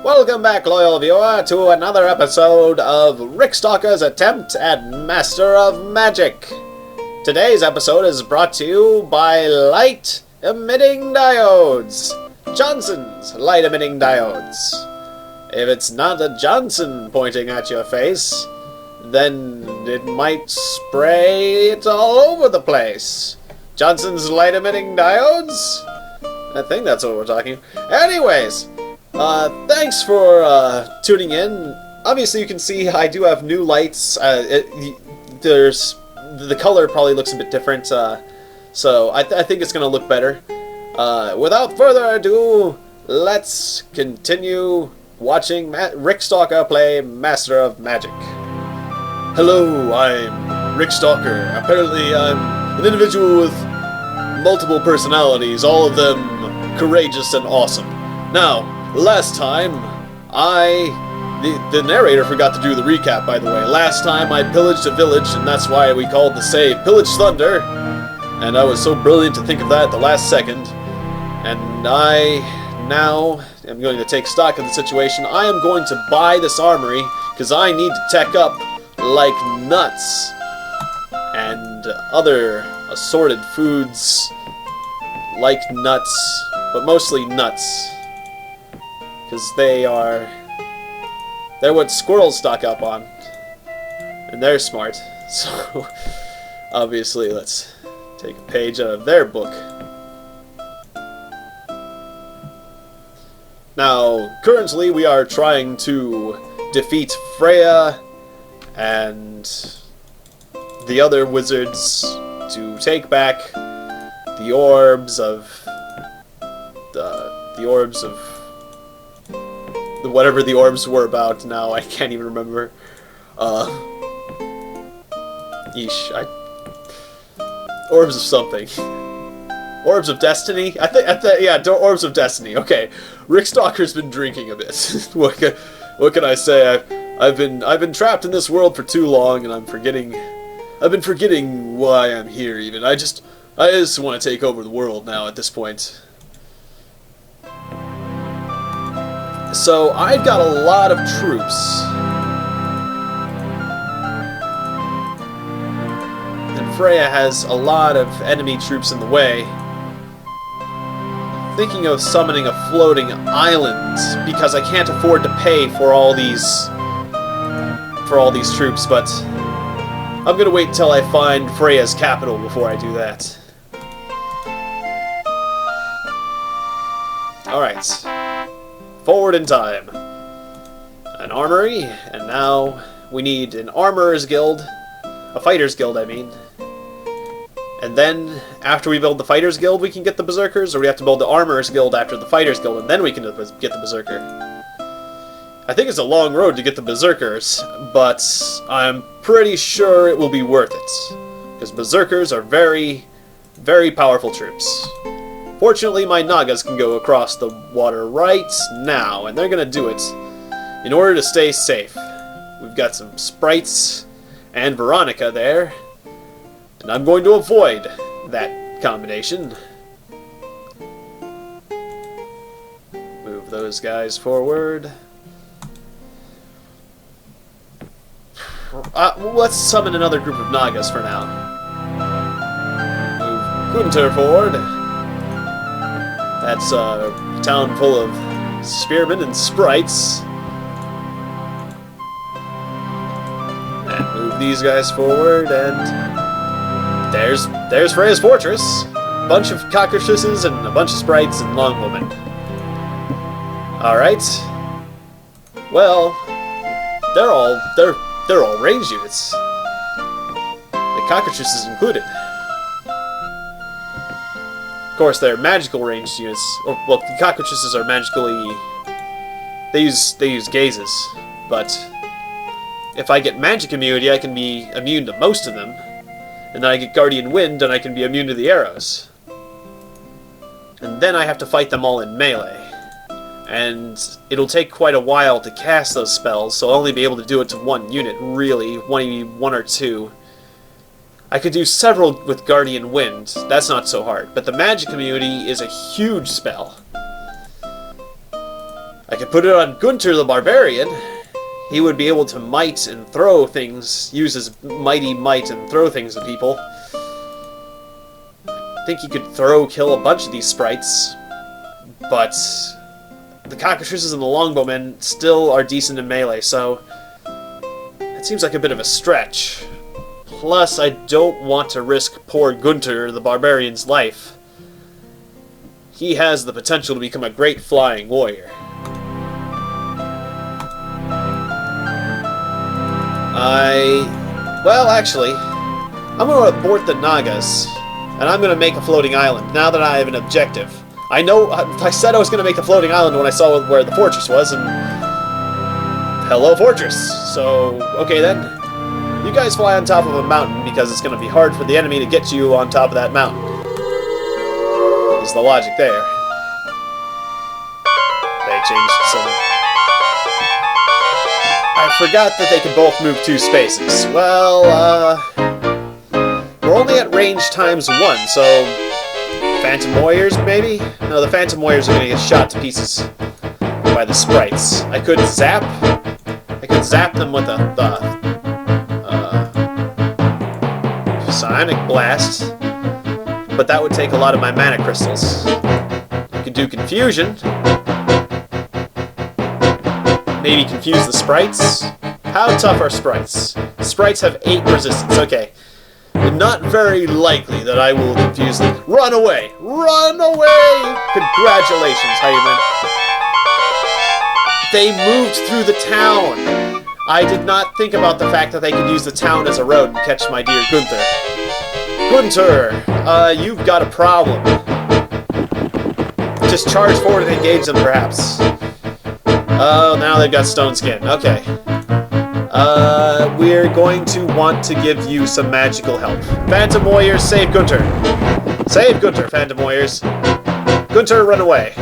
Welcome back, loyal viewer, to another episode of Rick Stalker's attempt at Master of Magic. Today's episode is brought to you by light-emitting diodes. Johnson's light-emitting diodes. If it's not a Johnson pointing at your face, then it might spray it all over the place. Johnson's light-emitting diodes? I think that's what we're talking about. Anyways, thanks for tuning in. Obviously, you can see I do have new lights. The color probably looks a bit different, so I think it's going to look better. Without further ado, let's continue watching Rick Stalker play Master of Magic. Hello, I'm Rick Stalker. Apparently, I'm an individual with multiple personalities, all of them courageous and awesome. Now, last time, the narrator forgot to do the recap, by the way. Last time I pillaged a village, and that's why we called the save Pillage Thunder. And I was so brilliant to think of that at the last second. And I now am going to take stock of the situation. I am going to buy this armory, because I need to tech up like nuts. And other assorted foods like nuts, but mostly nuts. Because they're what squirrels stock up on. And they're smart. So, obviously, let's take a page out of their book. Now, currently we are trying to defeat Freya and the other wizards to take back the orbs of whatever the orbs were about now. I can't even remember. Orbs of something. Orbs of Destiny? Yeah, Orbs of Destiny. Okay, Rick Stalker's been drinking a bit. What can I say? I've been trapped in this world for too long, and I've been forgetting why I'm here. Even I just want to take over the world now at this point. So I've got a lot of troops. And Freya has a lot of enemy troops in the way. Thinking of summoning a floating island because I can't afford to pay for all these troops, but I'm gonna wait until I find Freya's capital before I do that. Alright. Forward in time. An armory, and now we need an armorer's guild. A fighter's guild, I mean. And then, after we build the fighter's guild, we can get the berserkers, or we have to build the armorer's guild after the fighter's guild, and then we can get the berserker. I think it's a long road to get the berserkers, but I'm pretty sure it will be worth it. Because berserkers are very, very powerful troops. Fortunately, my Nagas can go across the water right now, and they're going to do it in order to stay safe. We've got some sprites and Veronica there, and I'm going to avoid that combination. Move those guys forward. Let's summon another group of Nagas for now. Move Gunter forward. That's a town full of spearmen and sprites. And move these guys forward, and there's Freya's fortress. A bunch of cockatrices and a bunch of sprites and longbowmen. Alright. Well, they're all ranged units. The cockatrices included. Of course, they're magical ranged units. Well, the cockatrices are magically... They use gazes, but if I get magic immunity, I can be immune to most of them. And then I get Guardian Wind, and I can be immune to the arrows. And then I have to fight them all in melee. And it'll take quite a while to cast those spells, so I'll only be able to do it to one unit, really, one or two. I could do several with Guardian Wind, that's not so hard, but the magic immunity is a huge spell. I could put it on Gunter the Barbarian. He would be able to might and throw things, use his mighty might and throw things at people. I think he could kill a bunch of these sprites, but the cockatrices and the longbowmen still are decent in melee, so it seems like a bit of a stretch. Plus, I don't want to risk poor Gunter the Barbarian's life. He has the potential to become a great flying warrior. Well, actually, I'm going to abort the Nagas, and I'm going to make a floating island, now that I have an objective. I know, I said I was going to make the floating island when I saw where the fortress was, and... hello, fortress! So, okay then. You guys fly on top of a mountain, because it's going to be hard for the enemy to get you on top of that mountain. Is the logic there. They changed some... I forgot that they can both move 2 spaces. Well, we're only at range times 1, so... Phantom Warriors, maybe? No, the Phantom Warriors are going to get shot to pieces by the sprites. I could zap them with a Psionic Blast, but that would take a lot of my mana crystals. I could do Confusion. Maybe confuse the sprites? How tough are sprites? Sprites have 8 resistance, okay. Not very likely that I will confuse them. Run away! Run away! Congratulations, Hyman. They moved through the town! I did not think about the fact that they could use the town as a road and catch my dear Gunther. Gunther, you've got a problem. Just charge forward and engage them, perhaps. Oh, now they've got stone skin. Okay. We're going to want to give you some magical help. Phantom Warriors, save Gunter. Save Gunter, Phantom Warriors. Gunter, run away.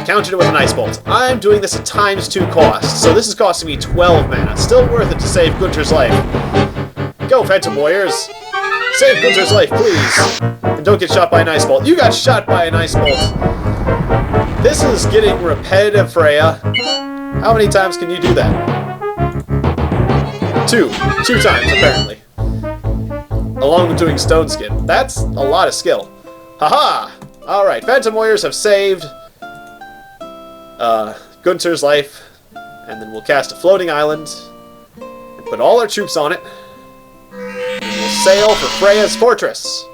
Countered it with an Ice Bolt. I'm doing this at ×2 cost, so this is costing me 12 mana. Still worth it to save Gunter's life. Go, Phantom Warriors. Save Gunter's life, please. And don't get shot by an Ice Bolt. You got shot by an Ice Bolt. This is getting repetitive, Freya. How many times can you do that? 2. 2 times, apparently. Along with doing Stone Skin. That's a lot of skill. Haha! Alright, Phantom Warriors have saved Gunter's life. And then we'll cast a floating island. And put all our troops on it. And we'll sail for Freya's fortress.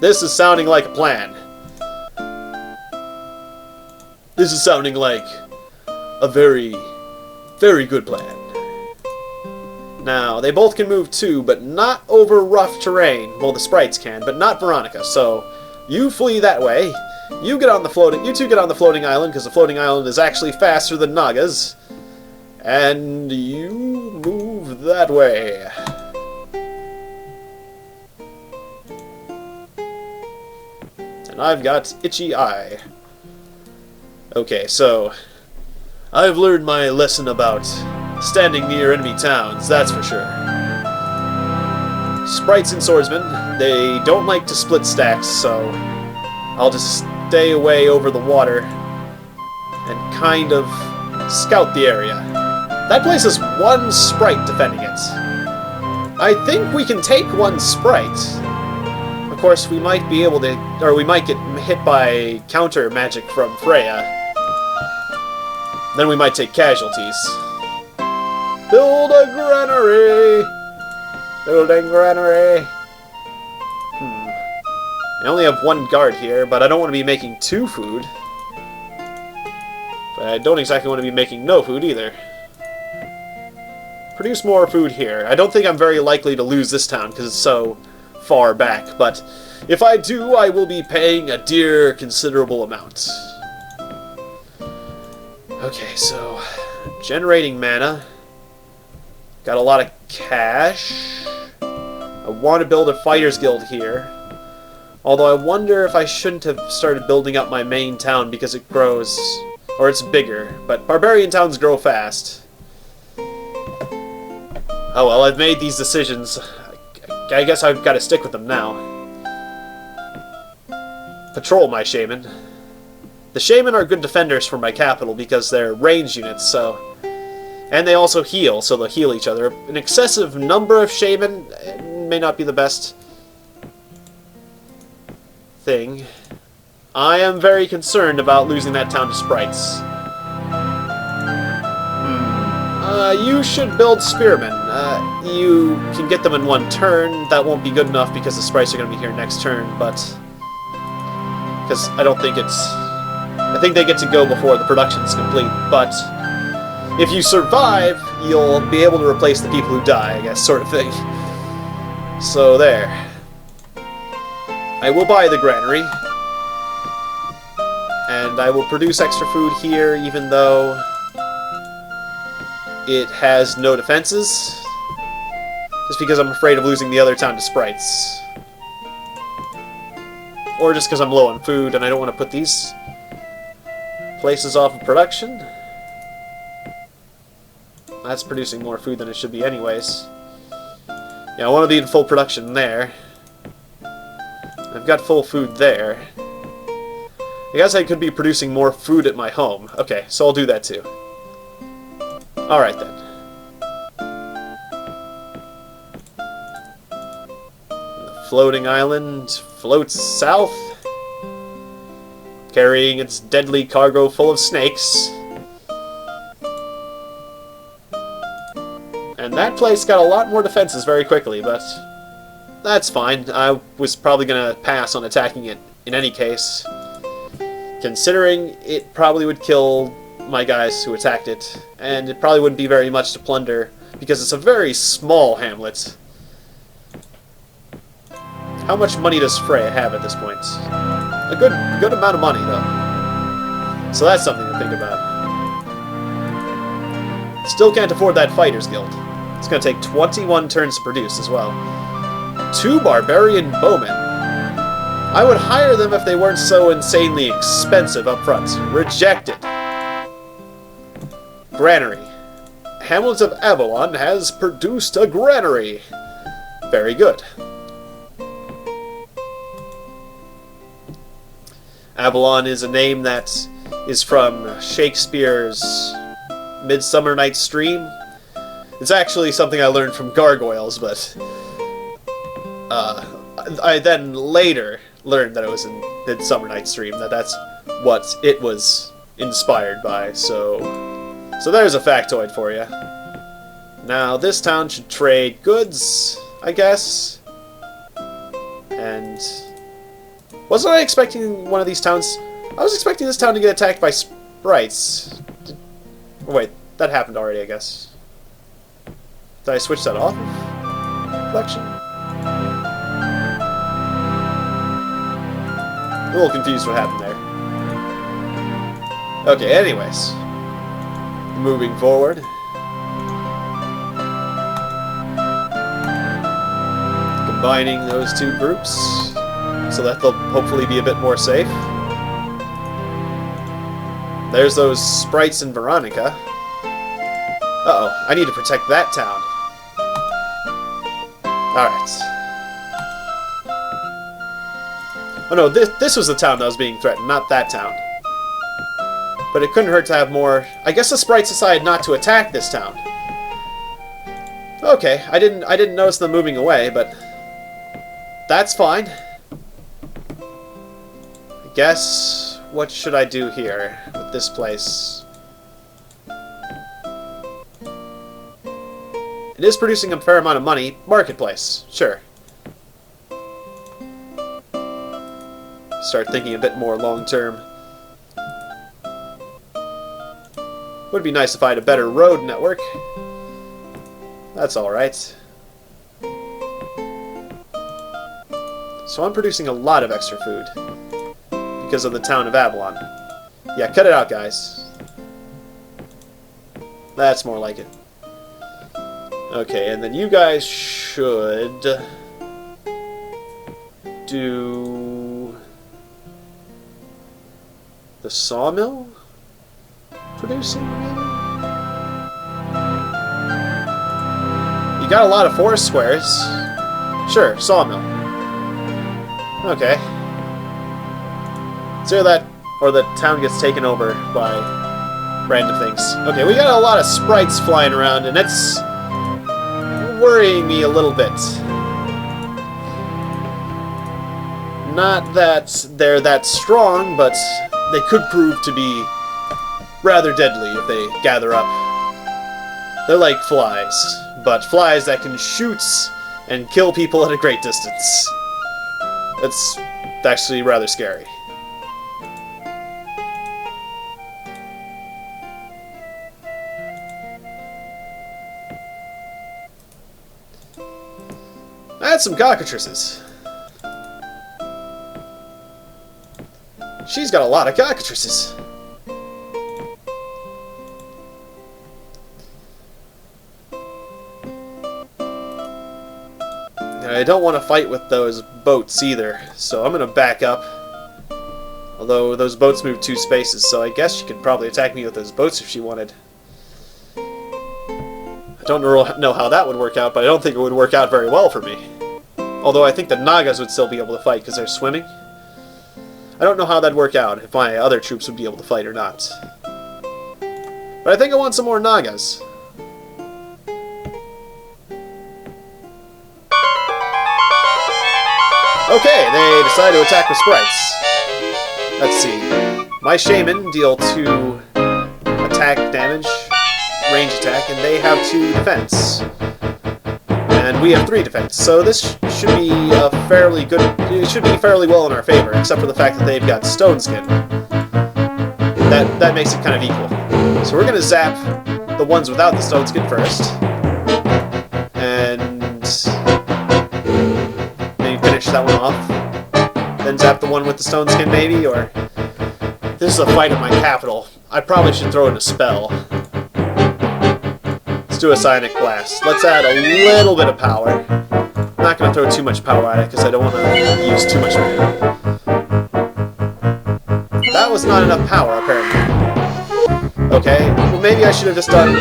This is sounding like a plan. This is sounding like a very, very good plan. Now, they both can move too, but not over rough terrain. Well, the sprites can, but not Veronica. So, you flee that way. You get on the floating. You two get on the floating island, because the floating island is actually faster than Naga's. And you move that way. And I've got itchy eye. Okay, so I've learned my lesson about standing near enemy towns, that's for sure. Sprites and swordsmen, they don't like to split stacks, so I'll just stay away over the water and kind of scout the area. That place has 1 sprite defending it. I think we can take 1 sprite. Of course, we might be able to, or we might get hit by counter magic from Freya. Then we might take casualties. Build a granary! Building granary! I only have 1 guard here, but I don't want to be making 2 food. But I don't exactly want to be making no food either. Produce more food here. I don't think I'm very likely to lose this town because it's so far back, but if I do, I will be paying a dear considerable amount. Okay, so generating mana. Got a lot of cash. I want to build a fighters guild here. Although I wonder if I shouldn't have started building up my main town because it grows, or it's bigger, but barbarian towns grow fast. Oh well, I've made these decisions. I guess I've got to stick with them now. Patrol, my shaman. The Shaman are good defenders for my capital because they're ranged units, so... And they also heal, so they'll heal each other. An excessive number of Shaman may not be the best thing. I am very concerned about losing that town to sprites. You should build spearmen. You can get them in one turn. That won't be good enough because the sprites are going to be here next turn, but... Because I don't think it's... I think they get to go before the production's complete, but... If you survive, you'll be able to replace the people who die, I guess, sort of thing. So, there. I will buy the granary. And I will produce extra food here, even though it has no defenses. Just because I'm afraid of losing the other town to sprites. Or just because I'm low on food and I don't want to put these places off of production. That's producing more food than it should be anyways. Yeah, I want to be in full production there. I've got full food there. I guess I could be producing more food at my home. Okay, so I'll do that too. Alright then. The floating island floats south, carrying its deadly cargo full of snakes. And that place got a lot more defenses very quickly, but that's fine. I was probably going to pass on attacking it in any case, considering it probably would kill my guys who attacked it, and it probably wouldn't be very much to plunder, because it's a very small hamlet. How much money does Freya have at this point? A good amount of money, though. So that's something to think about. Still can't afford that Fighters Guild. It's going to take 21 turns to produce as well. 2 Barbarian Bowmen. I would hire them if they weren't so insanely expensive up front. Rejected. Granary. Hamlet of Avalon has produced a granary. Very good. Avalon is a name that is from Shakespeare's Midsummer Night's Dream. It's actually something I learned from gargoyles, but I then later learned that it was in Midsummer Night's Dream, that's what it was inspired by, so there's a factoid for you. Now, this town should trade goods, I guess, and wasn't I expecting one of these towns? I was expecting this town to get attacked by sprites. Oh, wait, that happened already, I guess. Did I switch that off? Collection? A little confused what happened there. Okay, anyways. Moving forward. Combining those two groups so that they'll hopefully be a bit more safe. There's those sprites in Veronica. Uh-oh, I need to protect that town. Alright. Oh no, this was the town that was being threatened, not that town. But it couldn't hurt to have more... I guess the sprites decided not to attack this town. Okay, I didn't notice them moving away, but... that's fine. I guess... what should I do here with this place? It is producing a fair amount of money. Marketplace, sure. Start thinking a bit more long-term. Would be nice if I had a better road network. That's alright. So I'm producing a lot of extra food because of the town of Avalon. Yeah, cut it out, guys. That's more like it. Okay, and then you guys should do the sawmill producing, maybe? You got a lot of forest squares. Sure, sawmill. Okay. So that or the town gets taken over by random things. Okay, we got a lot of sprites flying around, and it's worrying me a little bit. Not that they're that strong, but they could prove to be rather deadly if they gather up. They're like flies, but flies that can shoot and kill people at a great distance. It's actually rather scary. I had some cockatrices. She's got a lot of cockatrices. I don't want to fight with those boats either, so I'm going to back up. Although those boats move 2 spaces, so I guess she could probably attack me with those boats if she wanted. I don't know how that would work out, but I don't think it would work out very well for me. Although I think the Nagas would still be able to fight because they're swimming. I don't know how that'd work out, if my other troops would be able to fight or not. But I think I want some more Nagas. Okay, they decide to attack with sprites. Let's see. My Shaman deal 2 attack damage, range attack, and they have 2 defense. And we have 3 defense, so this should be a fairly good... It should be fairly well in our favor, except for the fact that they've got Stone Skin. That makes it kind of equal. So we're going to zap the ones without the Stone Skin first. And maybe finish that one off. Then zap the one with the Stone Skin, maybe, or... This is a fight at my capital. I probably should throw in a spell. Let's do a Psionic Blast. Let's add a little bit of power. I'm not going to throw too much power at it, because I don't want to use too much mana. That was not enough power, apparently. Okay, well maybe I should have just done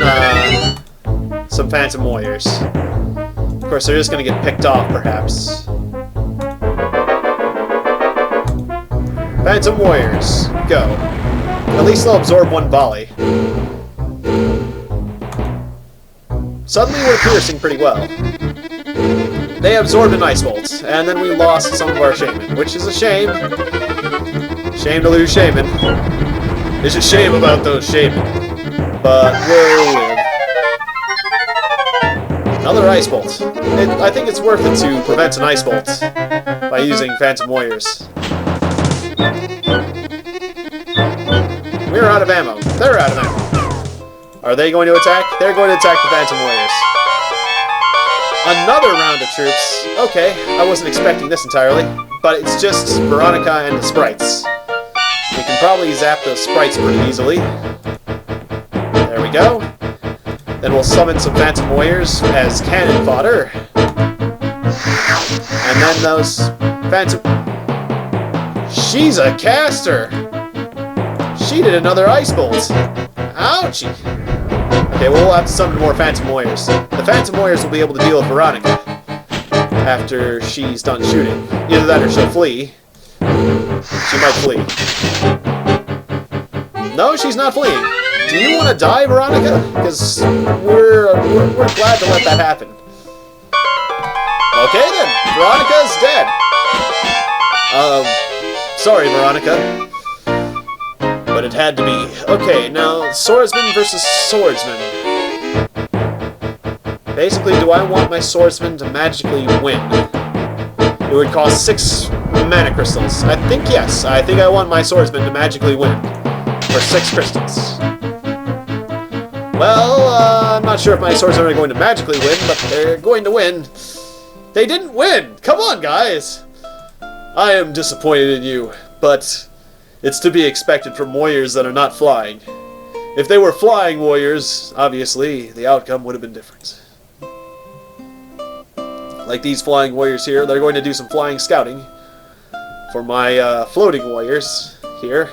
some Phantom Warriors. Of course, they're just going to get picked off, perhaps. Phantom Warriors, go. At least they'll absorb 1 volley. Suddenly we're piercing pretty well. They absorbed an Ice Bolt, and then we lost some of our Shaman, which is a shame. Shame to lose Shaman. It's a shame about those Shaman. But we'll live. Another Ice Bolt. I think it's worth it to prevent an Ice Bolt by using Phantom Warriors. We're out of ammo. They're out of ammo. Are they going to attack? They're going to attack the Phantom Warriors. Another round of troops. Okay, I wasn't expecting this entirely, but it's just Veronica and the sprites. We can probably zap those sprites pretty easily. There we go. Then we'll summon some Phantom Warriors as cannon fodder. And then those Phantom... She's a caster! She did another Ice Bolt! Ouchie! Okay, well, we'll have to summon more Phantom Warriors. The Phantom Warriors will be able to deal with Veronica after she's done shooting. Either that or she'll flee. She might flee. No, she's not fleeing. Do you want to die, Veronica? Because we're glad to let that happen. Okay then, Veronica's dead. Sorry, Veronica. But it had to be. Okay, now, swordsman versus swordsman. Basically, do I want my swordsman to magically win? It would cost 6 mana crystals. I think yes. I think I want my swordsman to magically win. For 6 crystals. Well, I'm not sure if my swordsmen are going to magically win, but they're going to win. They didn't win! Come on, guys! I am disappointed in you, but it's to be expected from warriors that are not flying. If they were flying warriors, obviously, the outcome would have been different. Like these flying warriors here, they're going to do some flying scouting for my floating warriors here.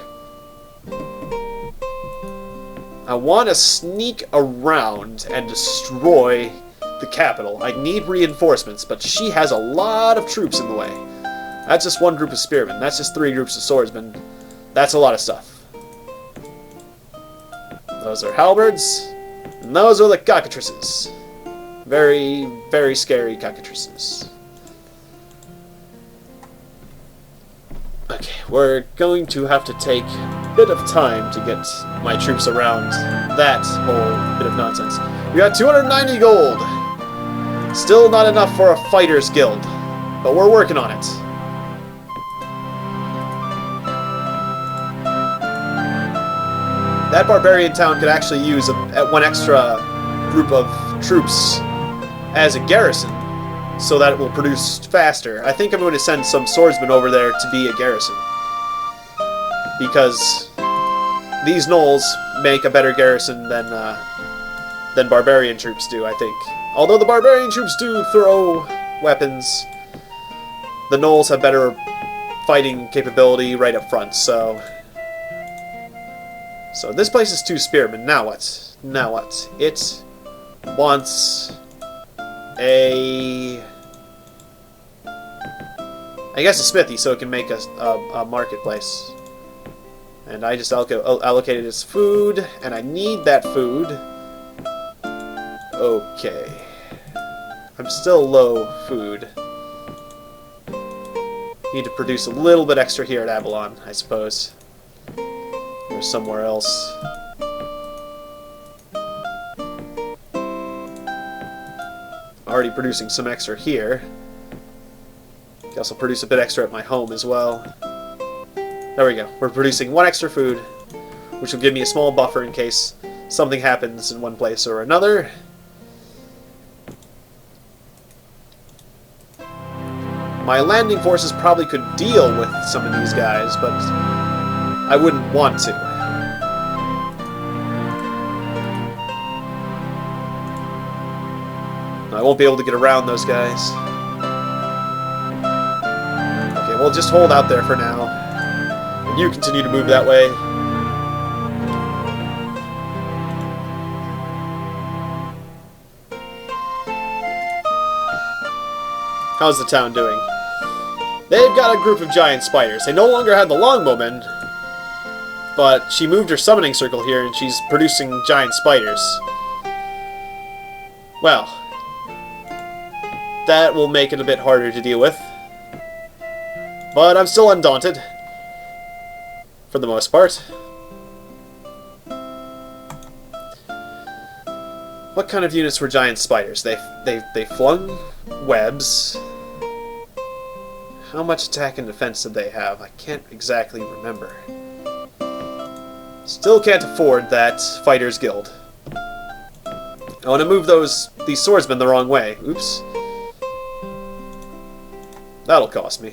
I want to sneak around and destroy the capital. I need reinforcements, but she has a lot of troops in the way. That's just one group of spearmen. That's just 3 groups of swordsmen. That's a lot of stuff. Those are halberds, and those are the cockatrices. Very, very scary cockatrices. Okay, we're going to have to take a bit of time to get my troops around that whole bit of nonsense. We got 290 gold! Still not enough for a fighter's guild, but we're working on it. That barbarian town could actually use one extra group of troops as a garrison, so that it will produce faster. I think I'm going to send some swordsmen over there to be a garrison, because these gnolls make a better garrison than barbarian troops do, I think. Although the barbarian troops do throw weapons, the gnolls have better fighting capability right up front, so... So this place is 2 spearmen. Now what? Now what? It wants a... I guess a smithy, so it can make a marketplace. And I just allocated its food, and I need that food. Okay. I'm still low food. Need to produce a little bit extra here at Avalon, I suppose. Or somewhere else. Already producing some extra here. Guess I'll produce a bit extra at my home as well. There we go. We're producing 1 extra food, which will give me a small buffer in case something happens in one place or another. My landing forces probably could deal with some of these guys, but I wouldn't want to. I won't be able to get around those guys. Okay, we'll just hold out there for now. And you continue to move that way. How's the town doing? They've got a group of giant spiders. They no longer have the longbowmen, but she moved her summoning circle here and she's producing giant spiders. Well, that will make it a bit harder to deal with. But I'm still undaunted, for the most part. What kind of units were giant spiders? They flung webs. How much attack and defense did they have? I can't exactly remember. Still can't afford that fighter's guild. I want to move these swordsmen the wrong way. Oops. That'll cost me.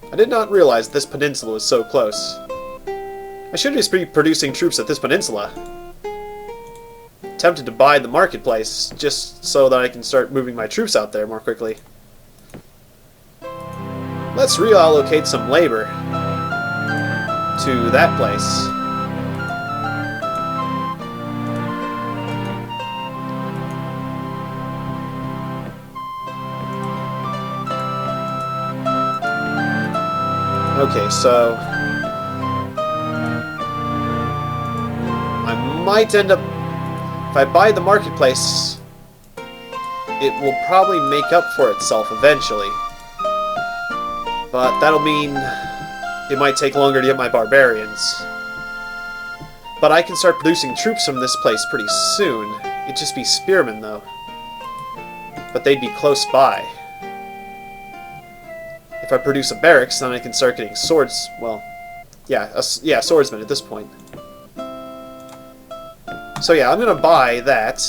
I did not realize this peninsula was so close. I should just be producing troops at this peninsula. Tempted to buy the marketplace just so that I can start moving my troops out there more quickly. Let's reallocate some labor to that place. Okay, so I might end up, if I buy the marketplace, it will probably make up for itself eventually. But that'll mean it might take longer to get my barbarians. But I can start producing troops from this place pretty soon. It'd just be spearmen, though. But they'd be close by. If I produce a barracks, then I can start getting swords. Well, yeah, swordsmen at this point. So yeah, I'm gonna buy that.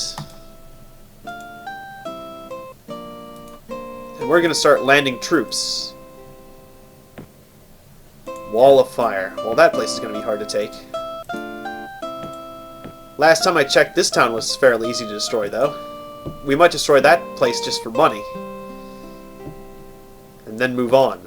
And we're gonna start landing troops. Wall of Fire. Well, that place is gonna be hard to take. Last time I checked, this town was fairly easy to destroy, though. We might destroy that place just for money. And then move on.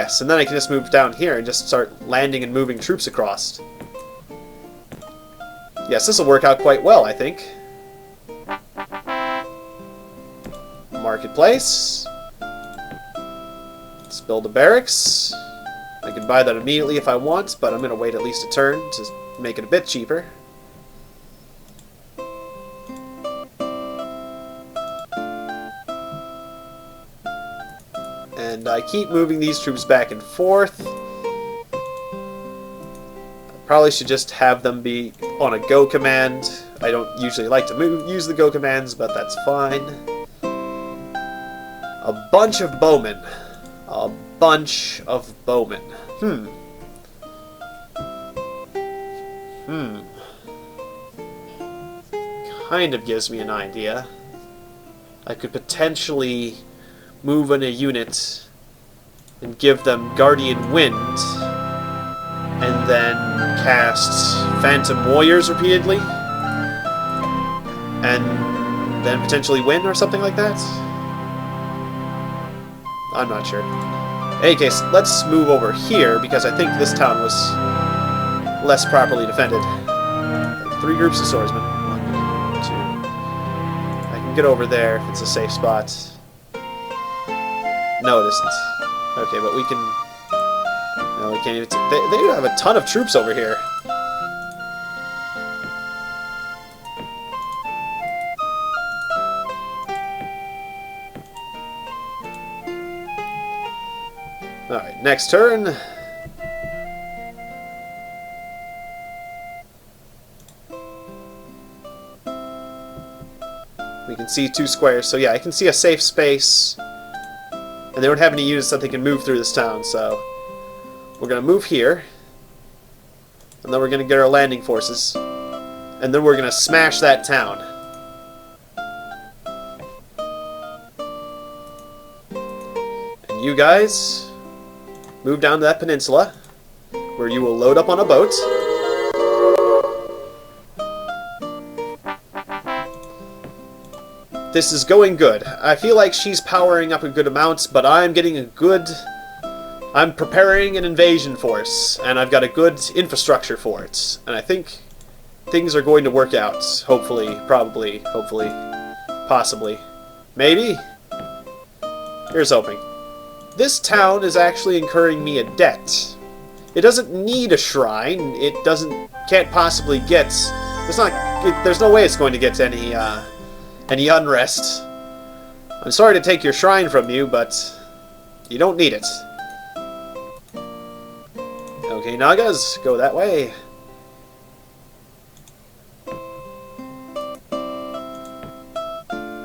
Yes, and then I can just move down here and just start landing and moving troops across. Yes, this will work out quite well, I think. Marketplace. Let's build a barracks. I can buy that immediately if I want, but I'm going to wait at least a turn to make it a bit cheaper. And I keep moving these troops back and forth. Probably should just have them be on a go command. I don't usually like to use the go commands, but that's fine. A bunch of bowmen. A bunch of bowmen. Kind of gives me an idea. I could potentially move in a unit and give them Guardian Wind, and then cast Phantom Warriors repeatedly, and then potentially win or something like that? I'm not sure. In any case, let's move over here, because I think this town was less properly defended. Okay, 3 groups of swordsmen. 1, 2. I can get over there if it's a safe spot. No, it isn't. Okay, but we can... No, we can't even... They have a ton of troops over here. Alright, next turn. We can see 2 squares, so yeah, I can see a safe space. And they don't have any units that they can move through this town, so we're going to move here. And then we're going to get our landing forces. And then we're going to smash that town. And you guys move down to that peninsula, where you will load up on a boat. This is going good. I feel like she's powering up a good amount, but I'm getting a good... I'm preparing an invasion force, and I've got a good infrastructure for it. And I think things are going to work out. Hopefully, probably, hopefully, possibly. Maybe? Here's hoping. This town is actually incurring me a debt. It doesn't need a shrine. It can't possibly get... There's no way it's going to get any unrest. I'm sorry to take your shrine from you, but you don't need it. Okay, Nagas, go that way.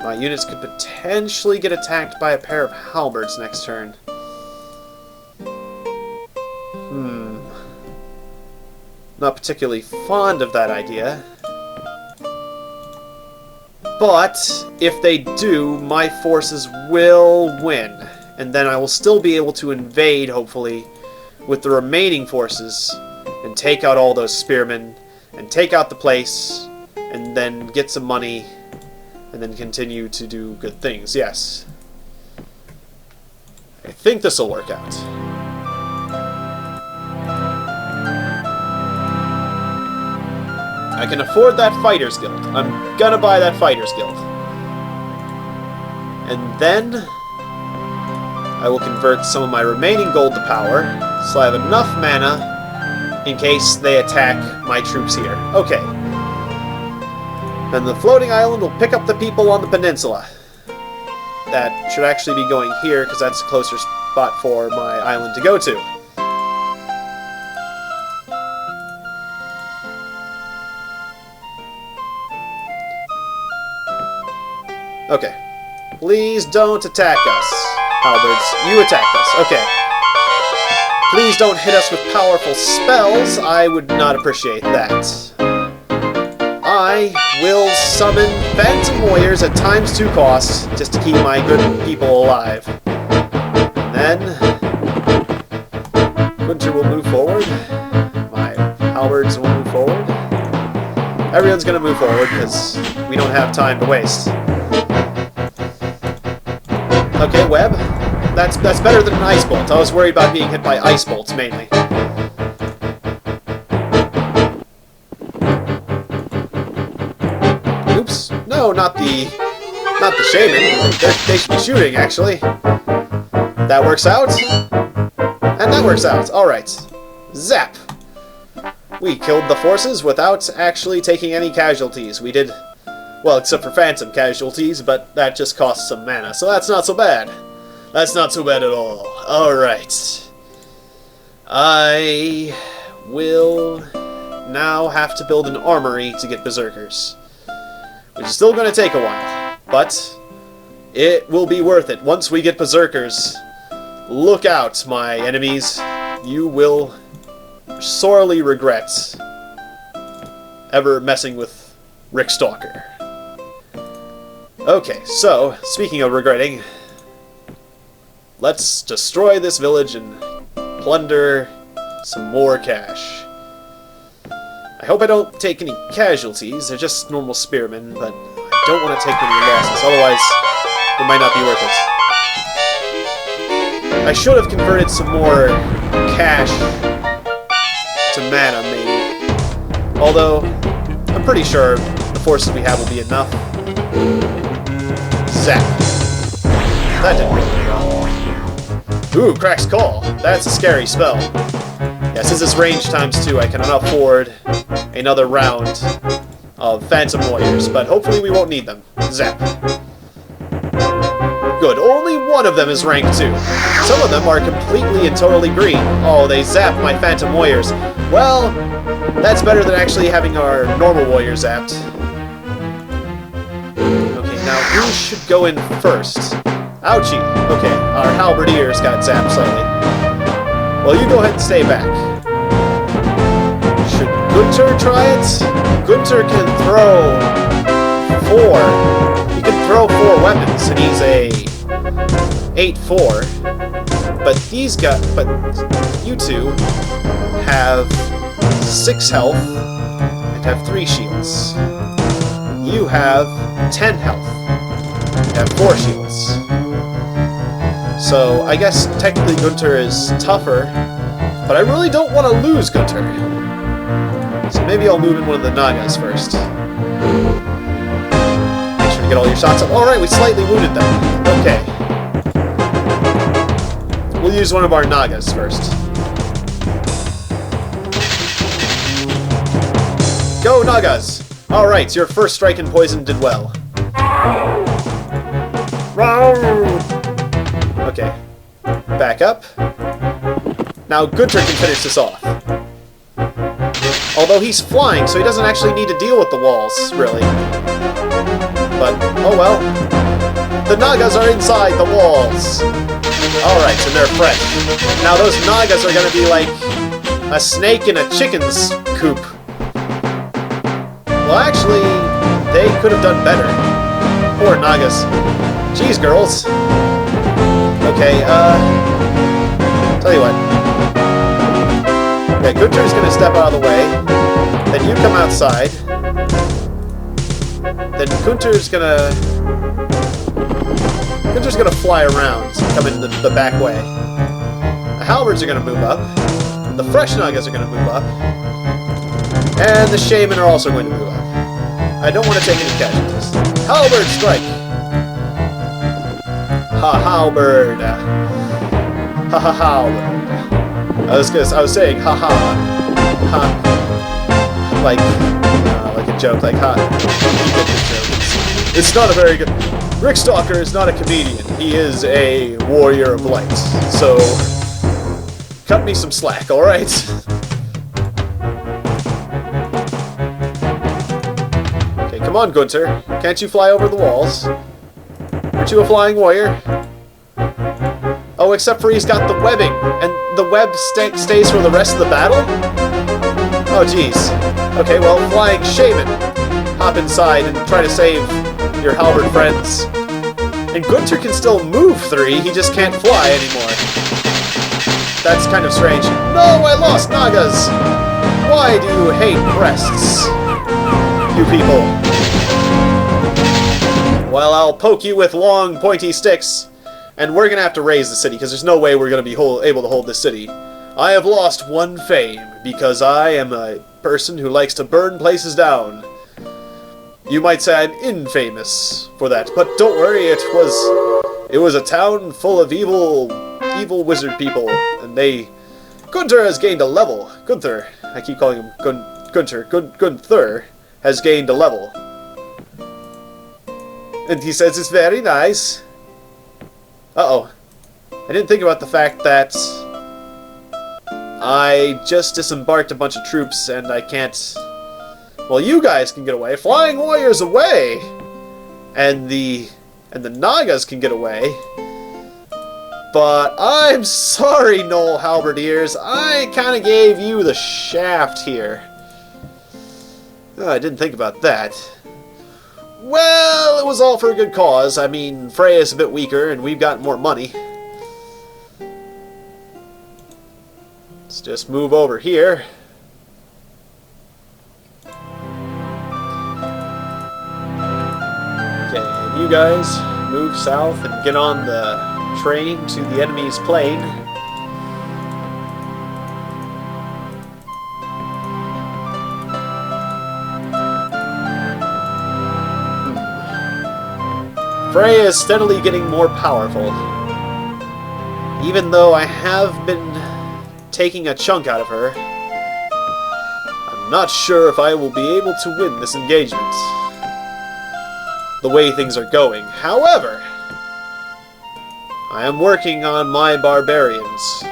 My units could potentially get attacked by a pair of halberds next turn. Not particularly fond of that idea. But if they do, my forces will win. And then I will still be able to invade, hopefully, with the remaining forces, and take out all those spearmen, and take out the place, and then get some money, and then continue to do good things. Yes. I think this will work out. I can afford that Fighters Guild. I'm gonna buy that Fighters Guild. And then I will convert some of my remaining gold to power, so I have enough mana in case they attack my troops here. Okay. Then the floating island will pick up the people on the peninsula. That should actually be going here, because that's a closer spot for my island to go to. Okay. Please don't attack us, halberds. You attacked us. Okay. Please don't hit us with powerful spells. I would not appreciate that. I will summon Phantom Warriors at ×2 cost, just to keep my good people alive. And then Winter will move forward. My halberds will move forward. Everyone's going to move forward, because we don't have time to waste. Okay, Webb. that's better than an ice bolt. I was worried about being hit by ice bolts, mainly. Oops. No, not the shaman. They should be shooting, actually. That works out. And that works out. Alright. Zap! We killed the forces without actually taking any casualties. We did, well, except for phantom casualties, but that just cost some mana, so that's not so bad. That's not so bad at all. Alright. I will now have to build an armory to get berserkers. Which is still going to take a while, but it will be worth it. Once we get berserkers, look out, my enemies. You will sorely regret ever messing with Rick Stalker. Okay, so, speaking of regretting, let's destroy this village and plunder some more cash. I hope I don't take any casualties. They're just normal spearmen, but I don't want to take any losses, otherwise it might not be worth it. I should have converted some more cash to mana, maybe. Although, I'm pretty sure the forces we have will be enough. Zap. That didn't really well. Ooh, Crack's Call. That's a scary spell. Yeah, since it's range times 2, I cannot afford another round of Phantom Warriors, but hopefully we won't need them. Zap. Good, only one of them is rank 2. Some of them are completely and totally green. Oh, they zap my Phantom Warriors. Well, that's better than actually having our normal warriors zapped. Okay, now who should go in first? Ouchie. Okay, our halberdiers got zapped slightly. Well, you go ahead and stay back. Should Gunter try it? Gunter can throw 4. He can throw 4 weapons, and he's a 8-4. But you two have 6 health and have 3 shields. You have 10 health and have 4 shields. So I guess technically Gunter is tougher, but I really don't want to lose Gunter. So maybe I'll move in one of the Nagas first. Make sure to get all your shots up. Alright, we slightly wounded them. Okay. We'll use one of our Nagas first. Go, Nagas! Alright, your first strike and poison did well. Okay. Back up. Now Gunter can finish this off. Although he's flying, so he doesn't actually need to deal with the walls, really. But, oh well. The Nagas are inside the walls! Alright, and they're fresh. Now those Nagas are gonna be like a snake in a chicken's coop. Well, actually, they could have done better. Poor Nagas. Jeez, girls. Okay, tell you what. Okay, Gunter's gonna step out of the way. Then you come outside. Then Gunter's gonna fly around and come in the back way. The halberds are gonna move up. The fresh Nagas are gonna move up. And the shaman are also going to move up. I don't want to take any casualties. Halberd strike! Ha-halberd. Ha-ha-halberd. I was saying ha-ha. Ha. Like a joke, like ha. It's not a very good... Rick Stalker is not a comedian. He is a warrior of light. So, cut me some slack, alright? Okay, come on, Gunter. Can't you fly over the walls? Aren't you a flying warrior? Oh, except for he's got the webbing, and the web stays for the rest of the battle? Oh, jeez. Okay, well, flying shaman. Hop inside and try to save your halberd friends. And Gunter can still move 3, he just can't fly anymore. That's kind of strange. No, I lost Nagas! Why do you hate breasts? You people. Well, I'll poke you with long, pointy sticks, And we're going to have to raise the city, because there's no way we're going to be able to hold this city. I have lost one fame, because I am a person who likes to burn places down. You might say I'm infamous for that, but don't worry, it was a town full of evil wizard people, and Gunther has gained a level. Gunther, I keep calling him Gunther has gained a level. And he says it's very nice. Uh-oh. I didn't think about the fact that I just disembarked a bunch of troops and I can't... Well, you guys can get away. Flying warriors away! And the Nagas can get away. But I'm sorry, Knoll Halberdiers. I kind of gave you the shaft here. Oh, I didn't think about that. Well, it was all for a good cause. I mean, Freya's a bit weaker, and we've got more money. Let's just move over here. Okay, and you guys move south and get on the train to the enemy's plane. Freya is steadily getting more powerful. Even though I have been taking a chunk out of her, I'm not sure if I will be able to win this engagement the way things are going. However, I am working on my barbarians,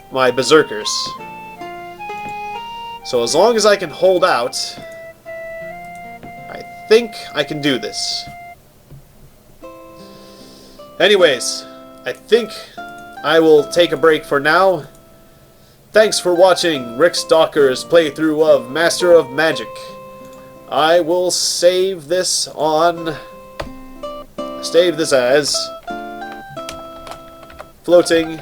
my berserkers. So as long as I can hold out, I think I can do this. Anyways, I think I will take a break for now. Thanks for watching Rick Stalker's playthrough of Master of Magic. I will save this as Floating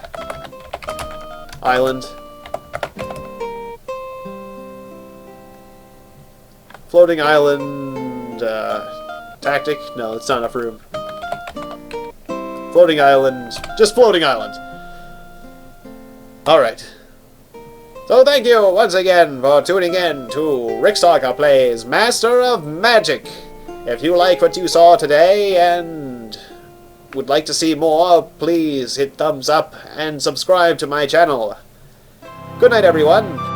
Island. Floating Island tactic? No, it's not enough room. Floating Island. Just Floating Island. Alright. So thank you once again for tuning in to Rick Stalker Plays Master of Magic. If you like what you saw today and would like to see more, please hit thumbs up and subscribe to my channel. Good night, everyone.